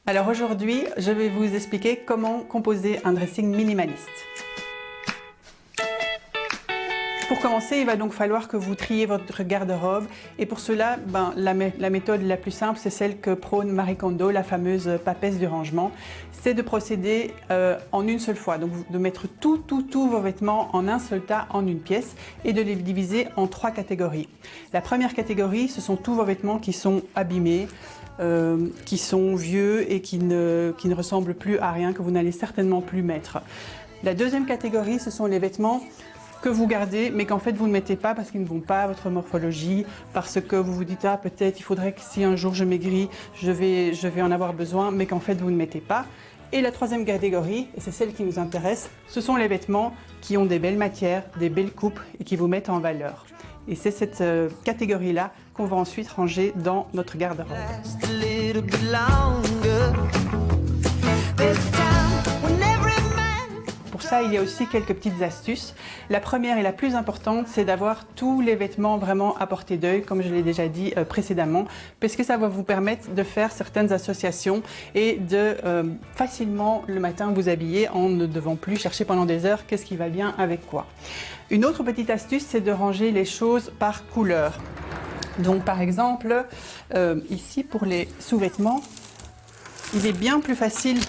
Alors aujourd'hui, je vais vous expliquer comment composer un dressing minimaliste. Pour commencer, il va donc falloir que vous triez votre garde-robe et pour cela, la méthode la plus simple, c'est celle que prône Marie Kondo, la fameuse papesse du rangement. C'est de procéder en une seule fois, donc de mettre tous vos vêtements en un seul tas, en une pièce et de les diviser en 3 catégories. La première catégorie, ce sont tous vos vêtements qui sont abîmés, qui sont vieux et qui ne ressemblent plus à rien, que vous n'allez certainement plus mettre. La deuxième catégorie, ce sont les vêtements que vous gardez, mais qu'en fait vous ne mettez pas parce qu'ils ne vont pas à votre morphologie, parce que vous vous dites ah peut-être il faudrait que si un jour je maigris, je vais en avoir besoin, mais qu'en fait vous ne mettez pas. Et la troisième catégorie, et c'est celle qui nous intéresse, ce sont les vêtements qui ont des belles matières, des belles coupes et qui vous mettent en valeur. Et c'est cette catégorie-là qu'on va ensuite ranger dans notre garde-robe. Pour ça, il y a aussi quelques petites astuces. La première et la plus importante, c'est d'avoir tous les vêtements vraiment à portée d'œil, comme je l'ai déjà dit précédemment, parce que ça va vous permettre de faire certaines associations et de facilement le matin vous habiller en ne devant plus chercher pendant des heures qu'est-ce qui va bien avec quoi. Une autre petite astuce, c'est de ranger les choses par couleur. Donc par exemple, ici pour les sous-vêtements, il est bien plus facile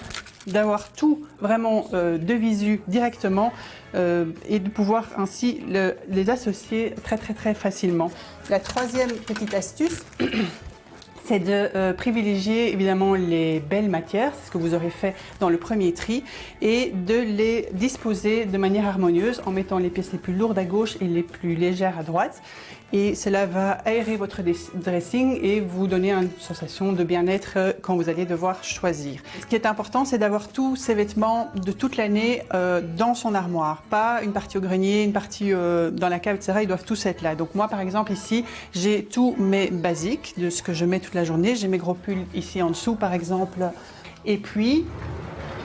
d'avoir tout vraiment de visu directement et de pouvoir ainsi les associer très facilement. La troisième petite astuce, c'est de privilégier évidemment les belles matières, c'est ce que vous aurez fait dans le premier tri, et de les disposer de manière harmonieuse en mettant les pièces les plus lourdes à gauche et les plus légères à droite. Et cela va aérer votre dressing et vous donner une sensation de bien-être quand vous allez devoir choisir. Ce qui est important, c'est d'avoir tous ces vêtements de toute l'année dans son armoire. Pas une partie au grenier, une partie dans la cave, etc. Ils doivent tous être là. Donc moi, par exemple, ici, j'ai tous mes basiques de ce que je mets toute la journée. J'ai mes gros pulls ici en dessous, par exemple. Et puis,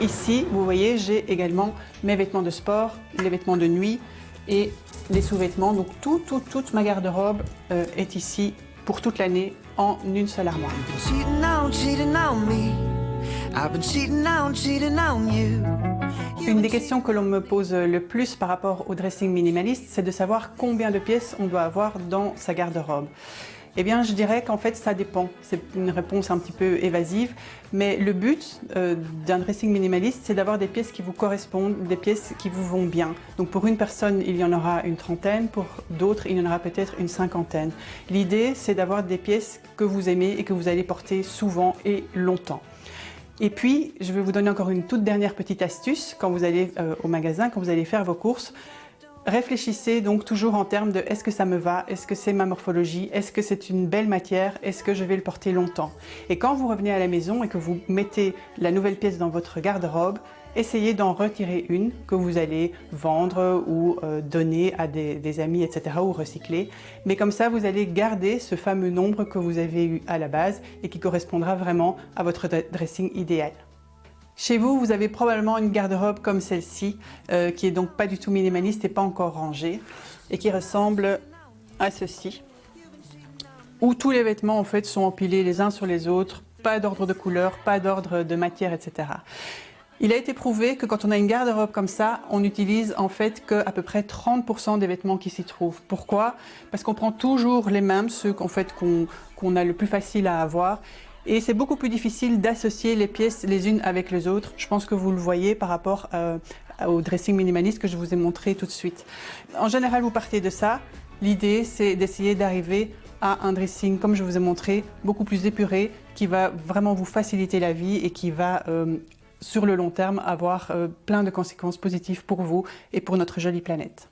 ici, vous voyez, j'ai également mes vêtements de sport, les vêtements de nuit et les sous-vêtements. Donc toute ma garde-robe est ici pour toute l'année en une seule armoire. Une des questions que l'on me pose le plus par rapport au dressing minimaliste, c'est de savoir combien de pièces on doit avoir dans sa garde-robe. Eh bien, je dirais qu'en fait, ça dépend. C'est une réponse un petit peu évasive, mais le but d'un dressing minimaliste, c'est d'avoir des pièces qui vous correspondent, des pièces qui vous vont bien. Donc pour une personne, il y en aura une trentaine, pour d'autres, il y en aura peut-être une cinquantaine. L'idée, c'est d'avoir des pièces que vous aimez et que vous allez porter souvent et longtemps. Et puis, je vais vous donner encore une toute dernière petite astuce. Quand vous allez au magasin, quand vous allez faire vos courses, réfléchissez donc toujours en termes de est-ce que ça me va, est-ce que c'est ma morphologie, est-ce que c'est une belle matière, est-ce que je vais le porter longtemps. Et quand vous revenez à la maison et que vous mettez la nouvelle pièce dans votre garde-robe, essayez d'en retirer une que vous allez vendre ou donner à des amis, etc. ou recycler. Mais comme ça, vous allez garder ce fameux nombre que vous avez eu à la base et qui correspondra vraiment à votre dressing idéal. Chez vous, vous avez probablement une garde-robe comme celle-ci, qui est donc pas du tout minimaliste et pas encore rangée, et qui ressemble à ceci, où tous les vêtements en fait sont empilés les uns sur les autres, pas d'ordre de couleur, pas d'ordre de matière, etc. Il a été prouvé que quand on a une garde-robe comme ça, on n'utilise en fait qu'à peu près 30% des vêtements qui s'y trouvent. Pourquoi? Parce qu'on prend toujours les mêmes, ceux qu'on a le plus facile à avoir. Et c'est beaucoup plus difficile d'associer les pièces les unes avec les autres. Je pense que vous le voyez par rapport au dressing minimaliste que je vous ai montré tout de suite. En général, vous partez de ça. L'idée, c'est d'essayer d'arriver à un dressing, comme je vous ai montré, beaucoup plus épuré, qui va vraiment vous faciliter la vie et qui va, sur le long terme, avoir plein de conséquences positives pour vous et pour notre jolie planète.